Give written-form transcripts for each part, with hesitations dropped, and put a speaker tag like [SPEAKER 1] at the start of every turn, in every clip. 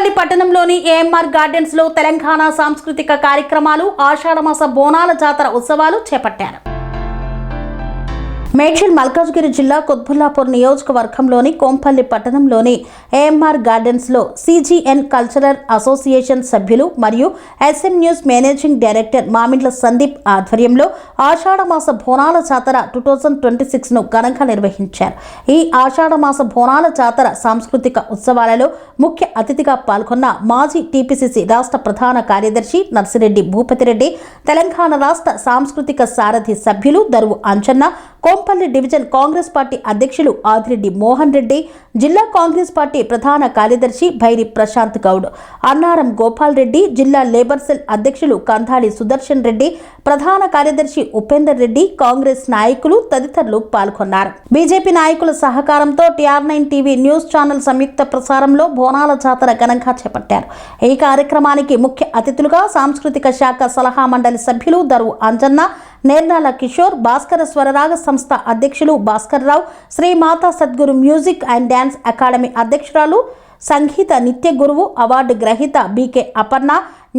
[SPEAKER 1] కొంపల్లి పట్టణంలోని AMR gardens లో తెలంగాణ సాంస్కృతిక కార్యక్రమాలు ఆషాఢమాస బోనాల జాతర ఉత్సవాలు చేపట్టారు. మేడ్చల్ మల్కాజ్గిరి జిల్లా కుత్బుల్లాపూర్ నియోజకవర్గంలోని కొంపల్లి పట్టణంలోని ఏఎంఆర్ గార్డెన్స్ లో సిజిఎన్ కల్చరల్ అసోసియేషన్ సభ్యులు మరియు SM news managing director Mamindla Sandeep ఆధ్వర్యంలో ఆషాఢమాస బోనాల జాతర 2026 ను ఘనంగా నిర్వహించారు. ఈ ఆషాఢమాస బోనాల జాతర సాంస్కృతిక ఉత్సవాలలో ముఖ్య అతిథిగా పాల్గొన్న మాజీ టీపీసీసీ రాష్ట్ర ప్రధాన కార్యదర్శి నర్సిరెడ్డి భూపతిరెడ్డి, తెలంగాణ రాష్ట్ర సాంస్కృతిక సారథి సభ్యులు దరువు అంజన్న, కొంపల్లి డివిజన్ కాంగ్రెస్ పార్టీ అధ్యక్షులు ఆదిరెడ్డి మోహన్ రెడ్డి, జిల్లా కాంగ్రెస్ పార్టీ ప్రధాన కార్యదర్శి భైరి ప్రశాంత్ గౌడ్, అన్నారం గోపాల్ రెడ్డి, జిల్లా లేబర్ సెల్ అధ్యక్షులు కంధాడి సుదర్శన్ రెడ్డి, ప్రధాన కార్యదర్శి ఉపేందర్ రెడ్డి, కాంగ్రెస్ నాయకులు తదితరులు పాల్గొన్నారు. బీజేపీ నాయకుల సహకారంతో TR9 టీవీ న్యూస్ ఛానల్ సంయుక్త ప్రసారంలో బోనాల జాతర ఘనంగా చేపట్టారు. ఈ కార్యక్రమానికి ముఖ్య అతిథులుగా సాంస్కృతిక శాఖ సలహా మండలి సభ్యులు దరువు అంజన్న, నేర్నాల కిషోర్, భాస్కర స్వరరాగ సంస్థ అధ్యక్షులు Bhaskar Rao, Shri Mata Sadguru music and dance academy అధ్యక్షురాలు, సంగీత నిత్య గురువు అవార్డు గ్రహీత బీకే అపర్ణ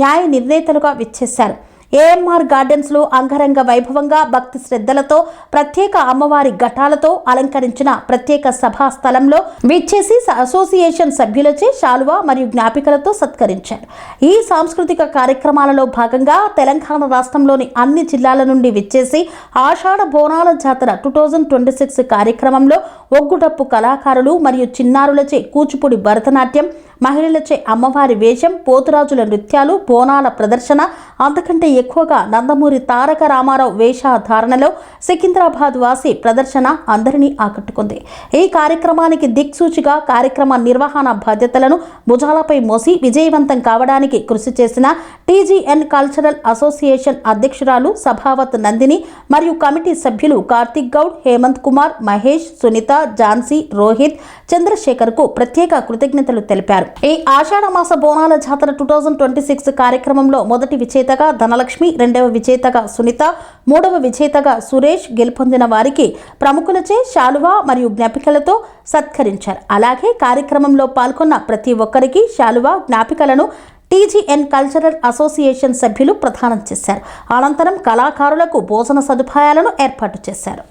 [SPEAKER 1] న్యాయ నిర్ణేతలుగా విచ్చేశారు. ఏఎంఆర్ గార్డెన్స్ లో అంగరంగ వైభవంగా భక్తి శ్రద్ధలతో ప్రత్యేక అమ్మవారి ఘటాలతో అలంకరించిన ప్రత్యేక సభా స్థలంలో విచ్చేసి అసోసియేషన్ సభ్యులచే శాలువా మరియు జ్ఞాపికలతో సత్కరించారు. ఈ సాంస్కృతిక కార్యక్రమాలలో భాగంగా తెలంగాణ రాష్ట్రంలోని అన్ని జిల్లాల నుండి విచ్చేసి ఆషాఢ బోనాల జాతర 2026 కార్యక్రమంలో ఒగ్గుడప్పు కళాకారులు మరియు చిన్నారులచే కూచిపూడి భరతనాట్యం, మహిళలచే అమ్మవారి వేషం, పోతురాజుల నృత్యాలు, బోనాల ప్రదర్శన, అంతకంటే ఎక్కువగా నందమూరి తారక రామారావు వేషధారణలో సికింద్రాబాద్ వాసి ప్రదర్శన అందరినీ ఆకట్టుకుంది. ఈ కార్యక్రమానికి దిక్సూచిగా కార్యక్రమ నిర్వహణ బాధ్యతలను భుజాలపై మోసి విజయవంతం కావడానికి కృషి చేసిన టీజీఎన్ కల్చరల్ అసోసియేషన్ అధ్యక్షురాలు సభావత్ నందిని మరియు కమిటీ సభ్యులు కార్తిక్ గౌడ్, హేమంత్ కుమార్, మహేష్, సునీత, ఝాన్సీ, రోహిత్, చంద్రశేఖర్ కు ప్రత్యేక కృతజ్ఞతలు తెలిపారు. ఈ ఆషాఢమాస బోనాల జాతర 2026 కార్యక్రమంలో మొదటి విజేతగా ధనలక్ష్మి, రెండవ విజేతగా సునీత, మూడవ విజేతగా సురేష్ గెలుపొందిన వారికి ప్రముఖులచే శాలువా మరియు జ్ఞాపికలతో సత్కరించారు. అలాగే కార్యక్రమంలో పాల్గొన్న ప్రతి ఒక్కరికి శాలువా, జ్ఞాపికలను టీజీఎన్ కల్చరల్ అసోసియేషన్ సభ్యులు ప్రదానం చేశారు. అనంతరం కళాకారులకు భోజన సదుపాయాలను ఏర్పాటు చేశారు.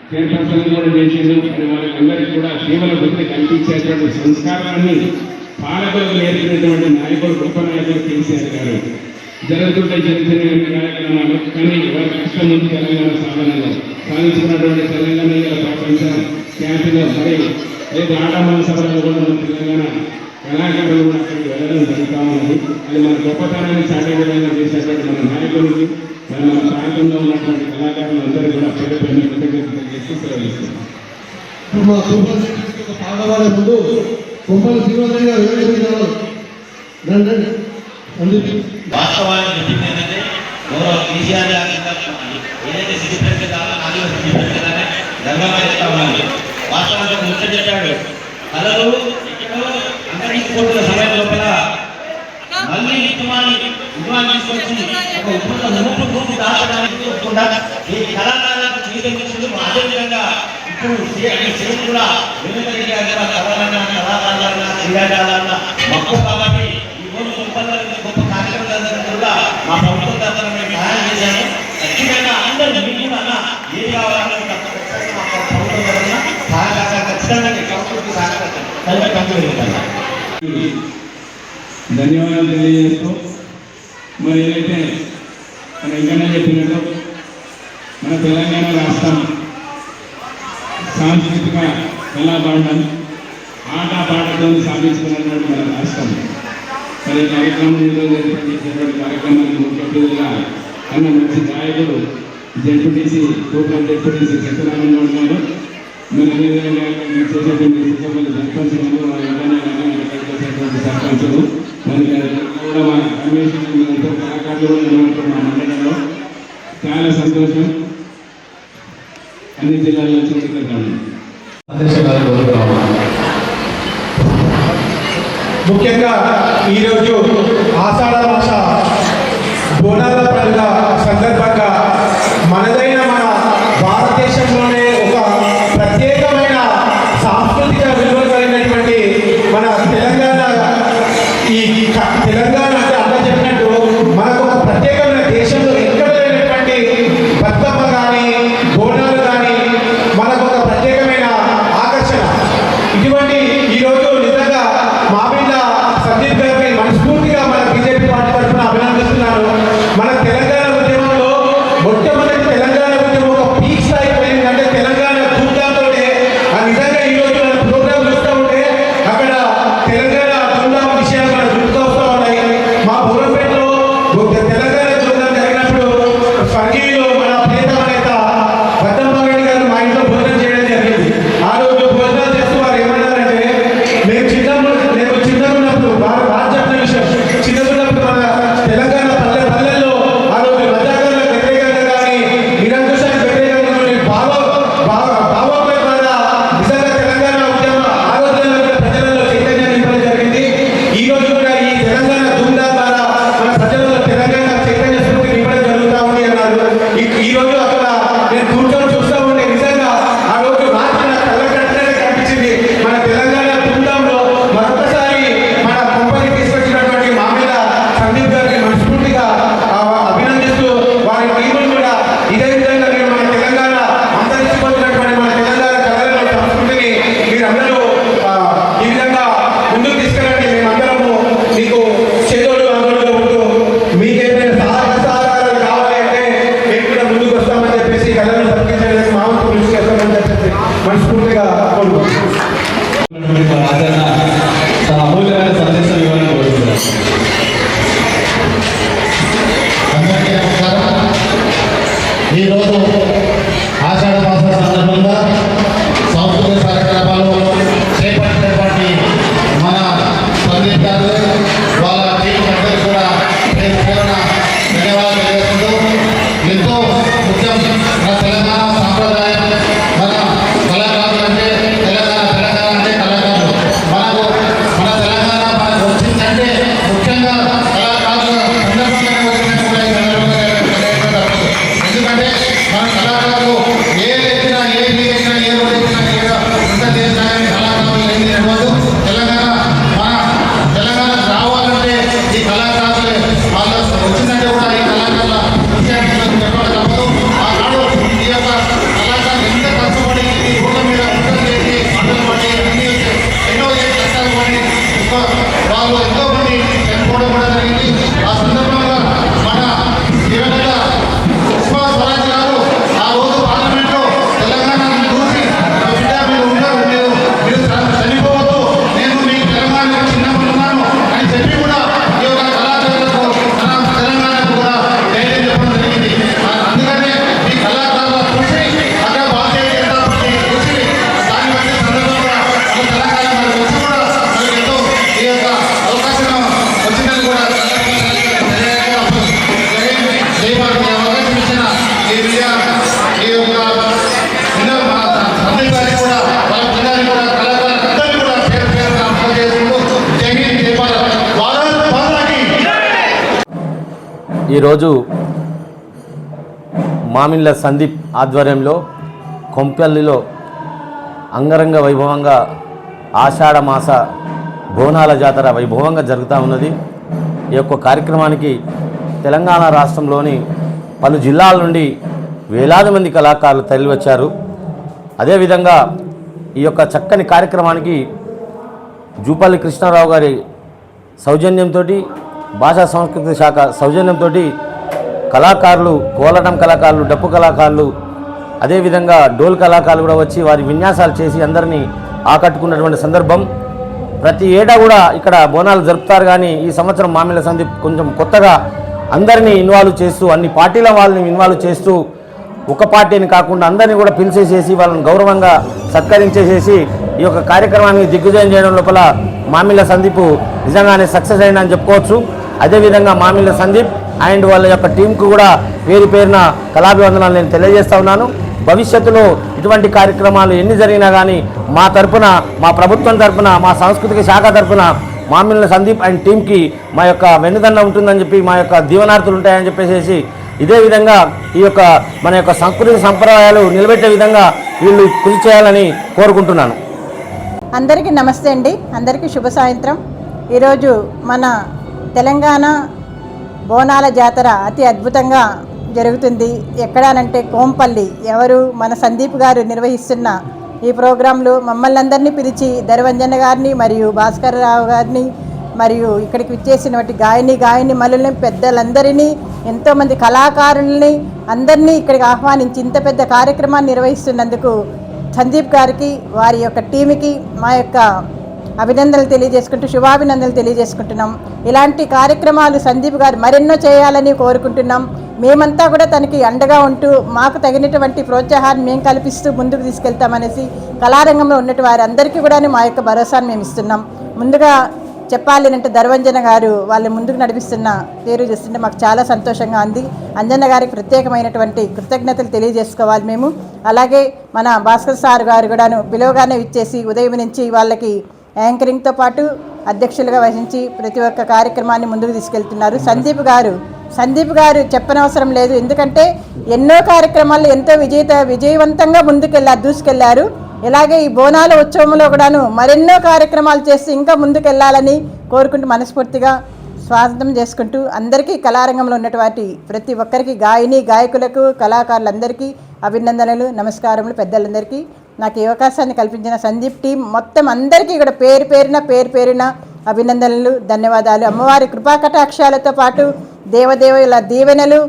[SPEAKER 2] చైర్పర్సన్ కూడా చేసేది వాళ్ళందరికీ కూడా సేవల గురించి కల్పించేటువంటి సంస్కారాన్ని పాలకులకు నేర్పినటువంటి నాయకుడు, గొప్ప నాయకుడు కేసీఆర్ గారు. జరుగుతుంటే చిన్న కార్యక్రమాలు కానీ వారి కష్టం నుంచి తెలంగాణ సాధనలో సాధించుకున్నటువంటి తెలంగాణ ప్రపంచ క్యాంపులో మరి లేదు ఆటమల సభలో కూడా మన తెలంగాణ కళాకారులు కూడా అక్కడికి వెళ్ళడం జరుగుతూ ఉన్నది. అది మన గొప్పతనాన్ని చాటే విధంగా చేసేటువంటి మన నాయకులకి మన ప్రాంతంలో ఉన్నటువంటి కళాకారులు అందరూ కూడా పేరు పైన కృతజ్ఞతలు చేసి సెలవిస్తున్నాం.
[SPEAKER 3] పాడవాళ్ళ ముందు కొంపల శ్రీనివాసరావు గారు
[SPEAKER 4] వాస్తవానికి చెప్పింది ఏంటంటే గౌరవ కేసీఆర్ ఏదైతే సిటీ ప్రెసిడెంట్ ఆదివాసీ సిటీ ప్రెసిడెంట్ గర్వంగా చెప్తా ఉన్నాను. వాస్తవానికి ముఖ్యం చెప్పాడు, కళలు ఎక్కడో అంతరించిపోతున్న సమయం లోపల మళ్ళీ విద్యమాన్ని తీసుకొచ్చి ఒక ఉద్భుత పూర్తి దాచడానికి ఈ కళాకారులకు చైతన్యం. అదేవిధంగా ఇప్పుడు సేమ్ కూడా వెనుకటి కళలన్నా, కళాకారులన్నా, క్రీడాకారులన్నా మక్కువ కాబట్టి ఈ రోజు గొప్ప కార్యక్రమాలు కూడా మా ప్రభుత్వం తరఫున మేము సహాయం చేశాము. ఖచ్చితంగా అందరూ మీకు కూడా ఏది కావాలన్నా మా ప్రభుత్వం తరఫున సహకారం ఖచ్చితంగా సంస్కృతి సహకారం
[SPEAKER 2] ధన్యవాదాలు తెలియజేస్తూ మరి ఏదైతే మన ఇంకా చెప్పినట్టు మన తెలంగాణ రాష్ట్రం సాంస్కృతిక కళాభాండం ఆట పాటతో సాధించుకున్నటువంటి మన రాష్ట్రం. మరి కార్యక్రమం ఏర్పాటు చేసినటువంటి కార్యక్రమానికి ముఖ్య అతిథులుగా అన్న మంచి గాయకుడు జెడ్పీటీసీ కూపర్ జెడ్పీటీసీ సత్యనారాయణ గారు, మరి అదేవిధంగా చేసేటువంటి సర్పంచులు సర్పంచులు మరి కూడా మా కమిషన్ కళాకారులు మా మండలంలో చాలా సంతోషం. అన్ని జిల్లాల్లో చూస్తున్నాను.
[SPEAKER 3] ముఖ్యంగా ఈరోజు ఆషాఢ మాస బోనాల పండుగ సందర్భంగా మనదైన మన ఈరోజు ఆషాఢ మాసం సందర్భంగా సాంస్కృతిక కార్యక్రమాలు చేపట్టినటువంటి మన సందీప్ గారు వాళ్ళ టీం అందరికీ కూడా పేరు పేరున ధన్యవాదాలు తెలియజేస్తూ ఎంతో ముఖ్యం మన తెలంగాణ సాంప్రదాయం మన కళాకారులు అంటే తెలంగాణ అంటే కళాకారులు మనకు మన తెలంగాణ మనకు వచ్చిందంటే ముఖ్యంగా కళాకారుల ఎందుకంటే మన కళాకారులు ఏ ఎత్తినా ఏ ఎత్తినా ఏ రోజు ఎత్తినా ఎంత చేసినా కళాకారులు లేని నడవదు. తెలంగాణ రావాలంటే ఈ కళాకారులు వాళ్ళు వచ్చిందంటే కూడా ఈ కళాకారుల విషయాన్ని చెప్పడం తప్పదు. ఆనాడు ఈ యొక్క కళాకారులు ఎంత కష్టపడి ఈ ఊళ్ళ మీద ఉండలు చేసి పంటలు పడి అన్ని ఎన్నో కష్టాలు పడి వాళ్ళు ఎంతో మంది చనిపోవడం కూడా జరిగింది. ఆ సందర్భంగా మన దివంగత సుష్మా స్వరాజ్ గారు ఆ రోజు పార్లమెంట్లో తెలంగాణను చూసి బిడ్డ మీరు ఉండరు, మీరు చనిపోవద్దు, నేను మీ తెలంగాణ చిన్నప్పుడు ఉన్నాను అని చెప్పి కూడా ఈ యొక్క కళాకారులకు మన తెలంగాణకు కూడా ధైర్యం చెప్పడం జరిగింది. అందుకనే ఈ కళాకారుల కృషి అక్కడ భారతీయ జనతా పార్టీ కృషి దాన్ని బట్టి సందర్భంగా మన తెలంగాణ మనకు వచ్చి కూడా మనకి ఎంతో ఈ యొక్క అవకాశం వచ్చిందని కూడా అవకాశం ఇచ్చిన ఈ మీడియా ఈ యొక్క సందీప్ గారికి కూడా వాళ్ళ పిల్లల్ని కూడా కళాకారులందరినీ కూడా పేరు పేరున అర్థం చేసుకుంటూ జై హింద్ జై భారత్ భారత్ మాతాకి.
[SPEAKER 5] ఈరోజు మామిళ్ళ సందీప్ ఆధ్వర్యంలో కొంపల్లిలో అంగరంగ వైభవంగా ఆషాఢ మాస బోనాల జాతర వైభవంగా జరుగుతూ ఉన్నది. ఈ యొక్క కార్యక్రమానికి తెలంగాణ రాష్ట్రంలోని పలు జిల్లాల నుండి వేలాది మంది కళాకారులు తరలివచ్చారు. అదేవిధంగా ఈ యొక్క చక్కని కార్యక్రమానికి జూపల్లి కృష్ణారావు గారి సౌజన్యంతో, భాషా సంస్కృతి శాఖ సౌజన్యంతో కళాకారులు, కోలాటం కళాకారులు, డప్పు కళాకారులు, అదేవిధంగా డోల్ కళాకారులు కూడా వచ్చి వారి విన్యాసాలు చేసి అందరినీ ఆకట్టుకున్నటువంటి సందర్భం. ప్రతి ఏటా కూడా ఇక్కడ బోనాలు జరుపుతారు, కానీ ఈ సంవత్సరం మామిళ్ళ సందీప్ కొంచెం కొత్తగా అందరినీ ఇన్వాల్వ్ చేస్తూ, అన్ని పార్టీల వాళ్ళని ఇన్వాల్వ్ చేస్తూ, ఒక పార్టీని కాకుండా అందరినీ కూడా పిలిచేసేసి వాళ్ళని గౌరవంగా సత్కరించేసేసి ఈ యొక్క కార్యక్రమాన్ని దిగ్విజయం చేయడం లోపల మామిళ్ళ సందీప్ నిజంగానే సక్సెస్ అయిందని చెప్పుకోవచ్చు. అదేవిధంగా మామిళ్ళ సందీప్ అండ్ వాళ్ళ యొక్క టీంకు కూడా పేరు పేరున కళాభివందనాలు నేను తెలియజేస్తా ఉన్నాను. భవిష్యత్తులో ఇటువంటి కార్యక్రమాలు ఎన్ని జరిగినా కానీ మా తరపున, మా ప్రభుత్వం తరపున, మా సాంస్కృతిక శాఖ తరపున మామిళ్ళ సందీప్ అండ్ టీంకి మా యొక్క వెన్నుదన్న ఉంటుందని చెప్పి, మా యొక్క దీవనార్థులు ఉంటాయని చెప్పేసి ఇదే విధంగా ఈ యొక్క మన యొక్క సంస్కృతి సంప్రదాయాలు నిలబెట్టే విధంగా వీళ్ళు కృషి చేయాలని కోరుకుంటున్నాను.
[SPEAKER 6] అందరికీ నమస్తే అండి, అందరికీ శుభ సాయంత్రం. ఈరోజు మన తెలంగాణ బోనాల జాతర అతి అద్భుతంగా జరుగుతుంది. ఎక్కడానంటే కోంపల్లి. ఎవరు మన సందీప్ గారు నిర్వహిస్తున్న ఈ ప్రోగ్రాంలో మమ్మల్ని అందరినీ పిలిచి ధరవంజన గారిని మరియు భాస్కర్ రావు గారిని మరియు ఇక్కడికి విచ్చేసినటువంటి గాయని మల్లుల్ని, పెద్దలందరినీ, ఎంతోమంది కళాకారుల్ని అందరినీ ఇక్కడికి ఆహ్వానించి ఇంత పెద్ద కార్యక్రమాన్ని నిర్వహిస్తున్నందుకు సందీప్ గారికి, వారి యొక్క టీంకి మా యొక్క అభినందనలు తెలియజేసుకుంటూ, శుభాభినందనలు తెలియజేసుకుంటున్నాం. ఇలాంటి కార్యక్రమాలు సందీప్ గారు మరెన్నో చేయాలని కోరుకుంటున్నాం. మేమంతా కూడా తనకి అండగా ఉంటూ మాకు తగినటువంటి ప్రోత్సాహాన్ని మేము కల్పిస్తూ ముందుకు తీసుకెళ్తామనేసి కళారంగంలో ఉన్నట్టు వారందరికీ కూడా మా యొక్క భరోసాను మేము ఇస్తున్నాం. ముందుగా చెప్పాలి అంటే ధరవంజన గారు వాళ్ళు ముందుకు నడిపిస్తున్న తీరు చూస్తుంటే మాకు చాలా సంతోషంగా ఉంది. అంజన్న గారికి ప్రత్యేకమైనటువంటి కృతజ్ఞతలు తెలియజేసుకోవాలి మేము. అలాగే మన భాస్కర్ సార్ గారు కూడాను పిలువగానే ఇచ్చేసి ఉదయం నుంచి వాళ్ళకి యాంకరింగ్తో పాటు అధ్యక్షులుగా వహించి ప్రతి ఒక్క కార్యక్రమాన్ని ముందుకు తీసుకెళ్తున్నారు. సందీప్ గారు చెప్పనవసరం లేదు, ఎందుకంటే ఎన్నో కార్యక్రమాల్లో ఎంతో విజయవంతంగా దూసుకెళ్లారు. ఇలాగే ఈ బోనాల ఉత్సవంలో కూడాను మరెన్నో కార్యక్రమాలు చేసి ఇంకా ముందుకెళ్లాలని కోరుకుంటూ మనస్ఫూర్తిగా స్వాగతం చేసుకుంటూ అందరికీ కళారంగంలో ఉన్నటువంటి ప్రతి ఒక్కరికి గాయకులకు కళాకారులందరికీ అభినందనలు, నమస్కారములు. పెద్దలందరికీ నాకు ఈ అవకాశాన్ని కల్పించిన సందీప్ టీం మొత్తం అందరికీ కూడా పేరు పేరున అభినందనలు, ధన్యవాదాలు. అమ్మవారి కృపాకటాక్షాలతో పాటు దేవదేవుల దీవెనలు,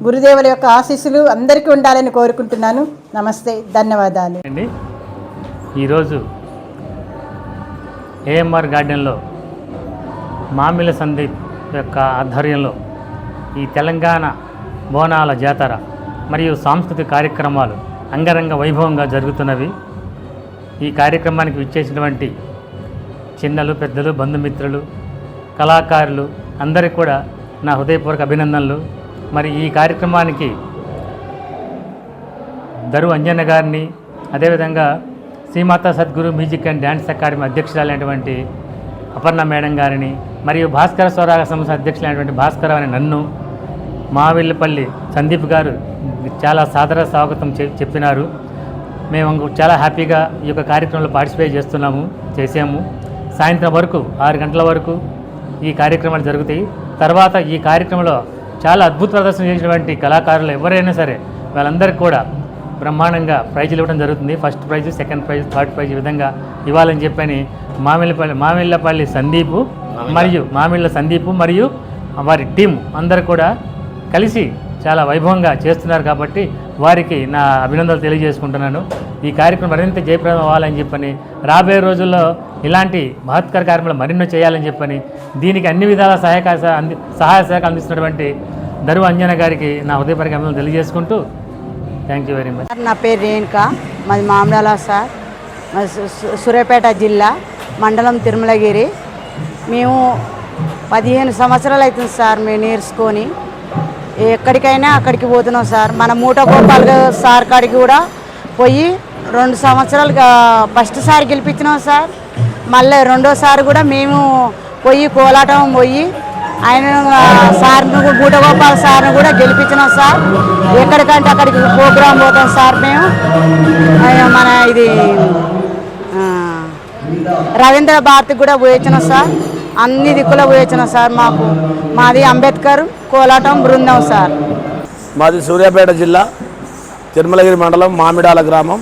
[SPEAKER 6] గురుదేవుల యొక్క ఆశీస్సులు అందరికీ ఉండాలని కోరుకుంటున్నాను. నమస్తే, ధన్యవాదాలు.
[SPEAKER 7] ఈరోజు ఏఎంఆర్ గార్డెన్లో మామిళ్ళ సందీప్ యొక్క ఆధ్వర్యంలో ఈ తెలంగాణ బోనాల జాతర మరియు సాంస్కృతిక కార్యక్రమాలు అంగరంగ వైభవంగా జరుగుతున్నవి. ఈ కార్యక్రమానికి విచ్చేసినటువంటి చిన్నలు, పెద్దలు, బంధుమిత్రులు, కళాకారులు అందరికీ కూడా నా హృదయపూర్వక అభినందనలు. మరి ఈ కార్యక్రమానికి దరు అంజన్న గారిని, అదేవిధంగా Shrimata Sadguru music and dance academy అధ్యక్షురాలైనటువంటి అపర్ణ మేడం గారిని, మరియు భాస్కర స్వరాగ సంస్థ అధ్యక్షులైనటువంటి భాస్కర్ అని నన్ను, మావిళ్ళపల్లి సందీప్ గారు చాలా సాదర స్వాగతం చెప్పినారు. మేము చాలా హ్యాపీగా ఈ యొక్క కార్యక్రమంలో పార్టిసిపేట్ చేసాము. సాయంత్రం వరకు 6 గంటల వరకు ఈ కార్యక్రమాలు జరుగుతాయి. తర్వాత ఈ కార్యక్రమంలో చాలా అద్భుత ప్రదర్శన చేసినటువంటి కళాకారులు ఎవరైనా సరే వాళ్ళందరికీ కూడా బ్రహ్మాండంగా ప్రైజులు ఇవ్వడం జరుగుతుంది. First prize, second prize, third prize ఈ విధంగా ఇవ్వాలని చెప్పని మామిళ్ళపల్లి సందీపు మరియు వారి టీం అందరూ కూడా కలిసి చాలా వైభవంగా చేస్తున్నారు. కాబట్టి వారికి నా అభినందనలు తెలియజేసుకుంటున్నాను. ఈ కార్యక్రమం మరింత జయప్రదం అవ్వాలని చెప్పని, రాబోయే రోజుల్లో ఇలాంటి మహత్కర కార్యక్రమాలు మరెన్నో చేయాలని చెప్పని, దీనికి అన్ని విధాల సహాయ సహకారం అందిస్తున్నటువంటి దరు అంజన గారికి నా హృదయపూర్వక అభినందనలు తెలియజేసుకుంటూ థ్యాంక్ యూ వెరీ మచ్.
[SPEAKER 8] నా పేరు రేణుకా, మాది మామిడాల సార్, మాది సూర్యాపేట జిల్లా, మండలం తిరుమలగిరి. మేము 15 సంవత్సరాలు అవుతుంది సార్ మేము నేర్చుకొని. ఎక్కడికైనా అక్కడికి పోతున్నాం సార్. మన మూట గోపాల్ సార్ కాడికి కూడా పోయి 2 సంవత్సరాలుగా ఫస్ట్ సారి గెలిపించినాం సార్. మళ్ళీ రెండోసారి కూడా మేము పోయి కోలాటం పోయి ఆయన సార్ను, మూట గోపాల్ సార్ను కూడా గెలిపించినాం సార్. ఎక్కడికంటే అక్కడికి ప్రోగ్రాం పోతాం సార్ మేము. మన ఇది రవీంద్ర భారతికి కూడా పోయొచ్చినాం సార్. అన్ని దిక్కులో పోయొచ్చినాం సార్. మాది అంబేద్కర్ కోలాటం బృందం సార్.
[SPEAKER 9] మాది సూర్యాపేట జిల్లా, తిరుమలగిరి మండలం, మామిడాల గ్రామం.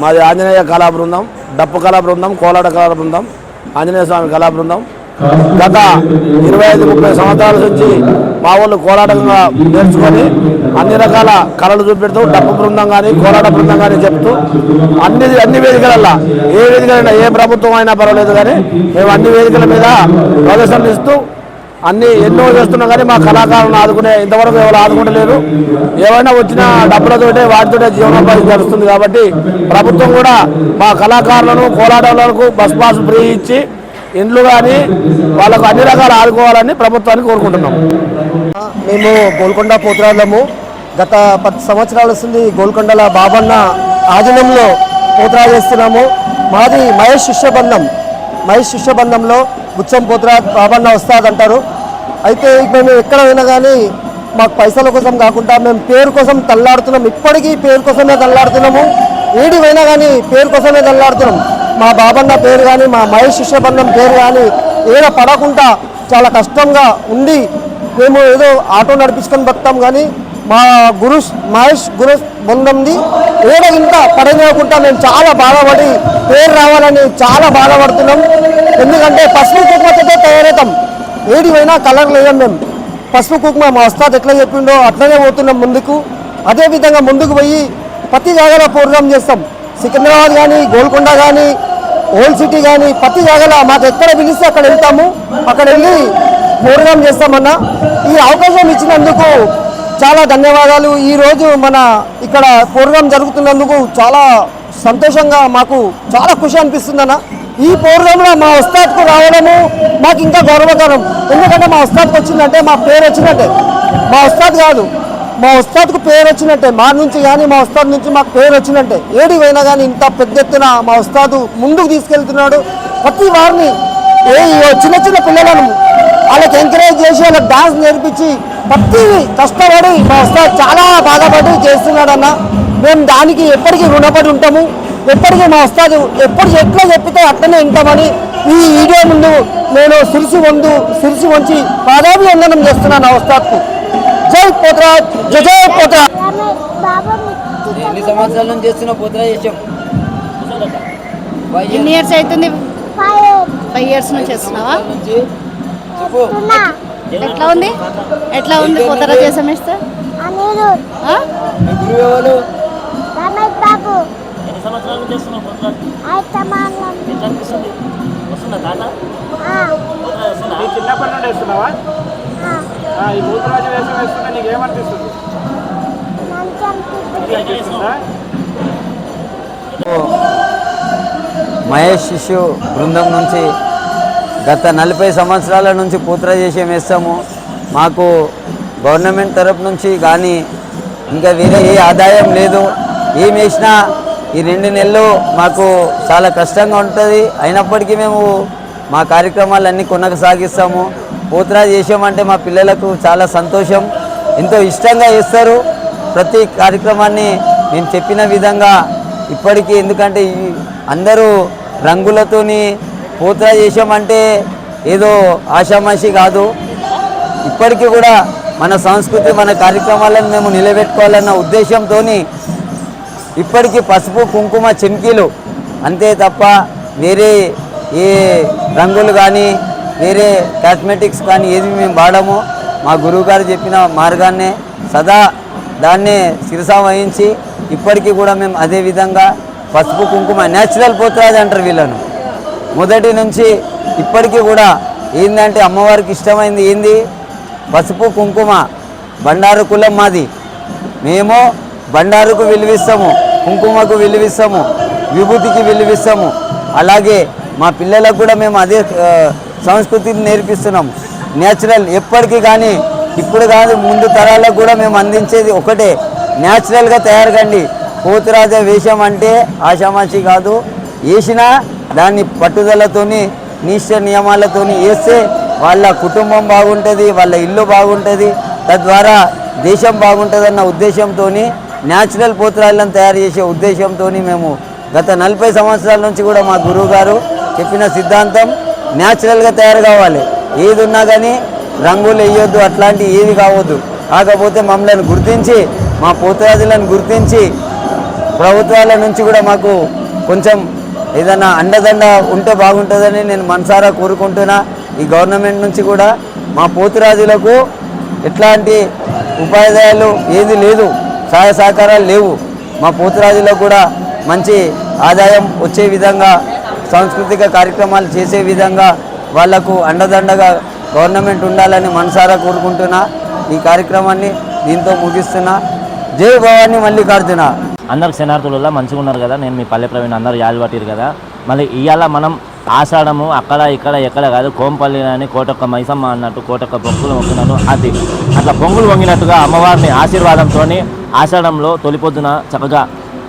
[SPEAKER 9] మాది ఆంజనేయ కళా బృందం, డప్పు కళా బృందం, కోలాట కళా బృందం, ఆంజనేయ స్వామి కళా బృందం. గత 25-30 సంవత్సరాల నుంచి మా వాళ్ళు కోలాటంగా నేర్చుకొని అన్ని రకాల కళలు చూపెడుతూ, డప్పు బృందం కానీ కోలాట బృందం కానీ చెప్తూ అన్ని వేదికలల్లో, ఏ వేదికలైనా, ఏ ప్రభుత్వం అయినా పర్వాలేదు కానీ మేము అన్ని వేదికల మీద ప్రదర్శనలు ఇస్తూ అన్నీ ఎన్నో చేస్తున్నాం. కానీ మా కళాకారులను ఆదుకునే ఇంతవరకు ఎవరు ఆదుకుంటలేరు. ఏమైనా వచ్చిన డబ్బులతోటే వాటితోటే జీవనోపాధి జరుగుతుంది. కాబట్టి ప్రభుత్వం కూడా మా కళాకారులను, కోలాటాలకు బస్ పాస్ ఫ్రీ ఇచ్చి ఇండ్లు కానీ వాళ్ళకు అన్ని రకాలు ఆదుకోవాలని ప్రభుత్వాన్ని కోరుకుంటున్నాం.
[SPEAKER 10] మేము గోల్కొండ పోతురాళ్ళము. గత 10 సంవత్సరాలు వస్తుంది గోల్కొండల బాబన్న ఆధీనంలో పోతురా చేస్తున్నాము. మాది మహేష్ శిష్యబంధంలో బుచ్చం పోతురా బాబన్న వస్తాదంటారు. అయితే మేము ఎక్కడ పోయినా కానీ మాకు పైసల కోసం కాకుండా మేము పేరు కోసం తల్లాడుతున్నాం. ఇప్పటికీ పేరు కోసమే తల్లాడుతున్నాము. ఏడి పోయినా కానీ పేరు కోసమే తల్లాడుతున్నాం. మా బాబన్న పేరు కానీ, మా మహేష్ శిష్యబంధం పేరు కానీ ఏదో పడకుండా చాలా కష్టంగా ఉండి మేము ఏదో ఆటో నడిపించుకొని బతాం. కానీ మా మహేష్ గురు బంధంది ఏదో ఇంత పడనివ్వకుండా మేము చాలా బాధపడి పేరు రావాలని చాలా బాధపడుతున్నాం. ఎందుకంటే పసుపు కుంకుమతో తయారవుతాం. ఏడి పోయినా కలర్ లేదాం. మేము పసుపు కుంకుమ మా వస్తాద్ ఎట్లా చెప్పిండో అట్లనే పోతున్నాం ముందుకు. అదేవిధంగా ముందుకు పోయి ప్రతి జాగాలో ప్రోగ్రాం చేస్తాం. సికింద్రాబాద్ కానీ, గోల్కొండ కానీ, ఓల్డ్ సిటీ కానీ ప్రతి జాగాలో మాకు ఎక్కడ పిలిస్తే అక్కడ వెళ్తాము. అక్కడ వెళ్ళి ప్రోగ్రాం చేస్తామన్నా. ఈ అవకాశం ఇచ్చినందుకు చాలా ధన్యవాదాలు. ఈరోజు మన ఇక్కడ ప్రోగ్రాం జరుగుతున్నందుకు చాలా సంతోషంగా, మాకు చాలా ఖుషి అనిపిస్తుందన్న. ఈ ప్రోగ్రాంలో మా ఉస్తాద్కు రావడము మాకు ఇంకా గౌరవకరం. ఎందుకంటే మా ఉస్తాద్కి వచ్చిందంటే మా పేరు వచ్చినట్టే. మా ఉస్తాద్ కాదు, మా ఉస్తాద్కు పేరు వచ్చినట్టే. మా నుంచి కానీ మా ఉస్తాద్ నుంచి మాకు పేరు వచ్చినట్టే. ఏడి పోయినా కానీ ఇంత పెద్ద ఎత్తున మా ఉస్తాదు ముందుకు తీసుకెళ్తున్నాడు. ప్రతి వారిని చిన్న చిన్న పిల్లలను వాళ్ళకి ఎంకరేజ్ చేసి వాళ్ళకి డాన్స్ నేర్పించి ప్రతి కష్టపడి మా ఉస్తాద్ చాలా బాధపడి చేస్తున్నాడన్న. మేము దానికి ఎప్పటికీ రుణపడి ఉంటాము. ఎప్పటికీ మా ఉస్తాదు ఎట్లా చెప్పితే అట్లనే ఉంటామని ఈ వీడియో ముందు నేను శిరసి వంచి పాదాభివందనం చేస్తున్నాను నా ఉస్తాద్కు. జై పోతురా, జై పోతురా.
[SPEAKER 11] ఎన్ని సంవత్సరాల నుంచి చేస్తున్నా పోతురా చేసాం?
[SPEAKER 8] ఎన్ని ఇయర్స్ అవుతుంది? 5 years నుంచి చేస్తున్నావా? ఎట్లా ఉంది పోతురా చేసాం? ఇస్తే
[SPEAKER 11] గురువు ఎవరు?
[SPEAKER 7] ఎన్ని సంవత్సరాలు చేస్తున్నావు పోతురా? ఎట్లా అనిపిస్తుంది? వస్తుందా తాత?
[SPEAKER 12] చిన్నప్పటి నుండి వేస్తున్నావా? ఈ భూతరాజు వేషం వేస్తున్నా నీకు ఏమనిపిస్తుంది?
[SPEAKER 11] మహేష్ శిశు బృందం నుంచి గత 40 సంవత్సరాల నుంచి పూత్ర చేసే వేస్తాము. మాకు గవర్నమెంట్ తరపు నుంచి కానీ ఇంకా వేరే ఏ ఆదాయం లేదు. ఏం వేసినా ఈ 2 నెలలు మాకు చాలా కష్టంగా ఉంటుంది. అయినప్పటికీ మేము మా కార్యక్రమాలన్నీ కొనసాగిస్తాము. పూత్ర చేసామంటే మా పిల్లలకు చాలా సంతోషం, ఎంతో ఇష్టంగా చేస్తారు. ప్రతి కార్యక్రమాన్ని మేము చెప్పిన విధంగా ఇప్పటికీ, ఎందుకంటే అందరూ రంగులతోని పూత్ర చేసామంటే ఏదో ఆషామాషి కాదు. ఇప్పటికీ కూడా మన సంస్కృతి, మన కార్యక్రమాలను మేము నిలబెట్టుకోవాలన్న ఉద్దేశంతో ఇప్పటికీ పసుపు, కుంకుమ, చెంకీలు అంతే తప్ప వేరే ఏ రంగులు కానీ వేరే కాస్మెటిక్స్ కానీ ఏది మేము వాడము. మా గురువుగారు చెప్పిన మార్గాన్నే సదా దాన్నే శిరసా వహించి ఇప్పటికీ కూడా మేము అదే విధంగా పసుపు, కుంకుమ న్యాచురల్ పోతుంది అంటారు వీళ్ళను. మొదటి నుంచి ఇప్పటికీ కూడా ఏంటంటే అమ్మవారికి ఇష్టమైంది ఏంది? పసుపు, కుంకుమ. బండారు కులం మాది. మేము బండారుకు విలువిస్తాము, కుంకుమకు విలువిస్తాము, విభూతికి విలువిస్తాము. అలాగే మా పిల్లలకు కూడా మేము అదే సంస్కృతిని నేర్పిస్తున్నాము. న్యాచురల్ ఎప్పటికీ కానీ ఇప్పుడు కాదు ముందు తరాలకు కూడా మేము అందించేది ఒకటే, న్యాచురల్గా తయారు కండి. పోతురాజ వేషం అంటే ఆషామాషి కాదు. వేసినా దాన్ని పట్టుదలతోని నిష్ట నియమాలతోని వేస్తే వాళ్ళ కుటుంబం బాగుంటుంది, వాళ్ళ ఇల్లు బాగుంటుంది, తద్వారా దేశం బాగుంటుందన్న ఉద్దేశంతో న్యాచురల్ పోతురాజులను తయారు చేసే ఉద్దేశంతో మేము గత 40 సంవత్సరాల నుంచి కూడా మా గురువు గారు చెప్పిన సిద్ధాంతం న్యాచురల్గా తయారు కావాలి. ఏది ఉన్నా కానీ రంగులు వేయొద్దు, అట్లాంటివి ఏది కావద్దు. కాకపోతే మమ్మల్ని గుర్తించి, మా పోతురాజులను గుర్తించి ప్రభుత్వాల నుంచి కూడా మాకు కొంచెం ఏదైనా అండదండ ఉంటే బాగుంటుందని నేను మనసారా కోరుకుంటున్నా. ఈ గవర్నమెంట్ నుంచి కూడా మా పోతురాజులకు ఎట్లాంటి ఉపాధ్యాయులు ఏది లేదు, సహాయ సహకారాలు లేవు. మా పోతురాజులకు కూడా మంచి ఆదాయం వచ్చే విధంగా, సాంస్కృతిక కార్యక్రమాలు చేసే విధంగా వాళ్లకు అండదండగా గవర్నమెంట్ ఉండాలని మనసారా కోరుకుంటున్నా. ఈ కార్యక్రమాన్ని దీంతో ముగిస్తున్నా. జై భవానీ మల్లికార్జున.
[SPEAKER 5] అందరికి శనార్థులలో మంచిగా ఉన్నారు కదా. నేను మీ పల్లె ప్రవీణ్, అందరూ యాది పట్టిరు కదా. మళ్ళీ ఇవాళ మనం ఆషాఢము అక్కడ ఇక్కడ ఎక్కడ కాదు, కోంపల్లి అని కోటొక్క మైసమ్మ అన్నట్టు కోటొక్క పొంగులు వంగినట్టు అది అట్లా పొంగులు వంగినట్టుగా అమ్మవారిని ఆశీర్వాదంతో ఆషాఢంలో తొలిపొద్దున చక్కగా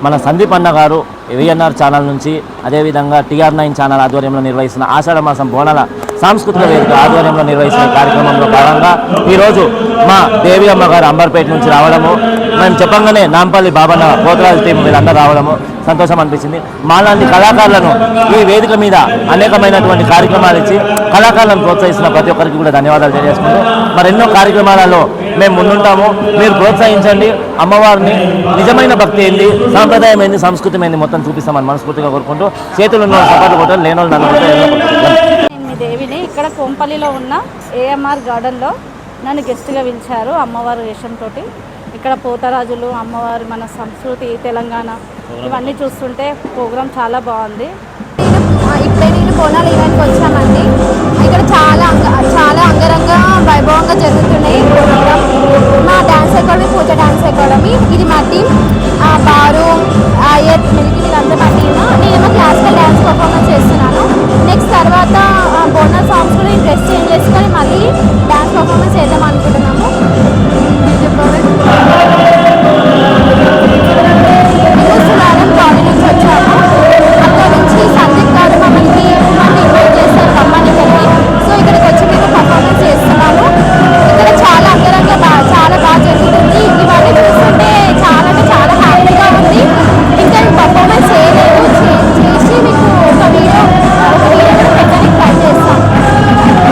[SPEAKER 5] మన సందీప్ అన్న గారు VNR ఛానల్ నుంచి, అదేవిధంగా TR9 ఛానల్ ఆధ్వర్యంలో నిర్వహిస్తున్న ఆషాఢ మాసం బోనాల సాంస్కృతిక వేదిక ఆధ్వర్యంలో నిర్వహిస్తున్న కార్యక్రమంలో భాగంగా ఈరోజు మా దేవి అమ్మ గారు అంబర్పేట నుంచి రావడము, మేము చెప్పంగానే నాంపల్లి బాబన్న పోతరాజు టీం వీళ్ళందరూ రావడము సంతోషం అనిపించింది. మాలాంటి కళాకారులను ఈ వేదిక మీద అనేకమైనటువంటి కార్యక్రమాలు ఇచ్చి కళాకారులను ప్రోత్సహిస్తున్న ప్రతి ఒక్కరికి కూడా ధన్యవాదాలు తెలియజేసుకుంటూ మరెన్నో కార్యక్రమాలలో మేము ముందుంటాము. మీరు ప్రోత్సహించండి. అమ్మవారిని నిజమైన భక్తి ఏంది, సాంప్రదాయం ఏంది, సంస్కృతి ఏంది మొత్తం చూపిస్తామని మనస్ఫూర్తిగా కోరుకుంటూ చేతులు ఉన్న సపోర్ట్ కొట్టాలి, లేని వాళ్ళు నన్ను
[SPEAKER 12] నేను మీ దేవిని ఇక్కడ కోంపల్లిలో ఉన్న AMR గార్డెన్లో నన్ను గెస్ట్గా పిలిచారు అమ్మవారి వేషంతో. ఇక్కడ పోతరాజులు, అమ్మవారి మన సంస్కృతి, తెలంగాణ ఇవన్నీ చూస్తుంటే ప్రోగ్రాం చాలా బాగుంది.
[SPEAKER 13] ఇప్పుడే నేను బోనాల ఈవెంట్కి వచ్చామండి. ఇక్కడ చాలా అంగరంగ వైభవంగా జరుగుతున్నాయి.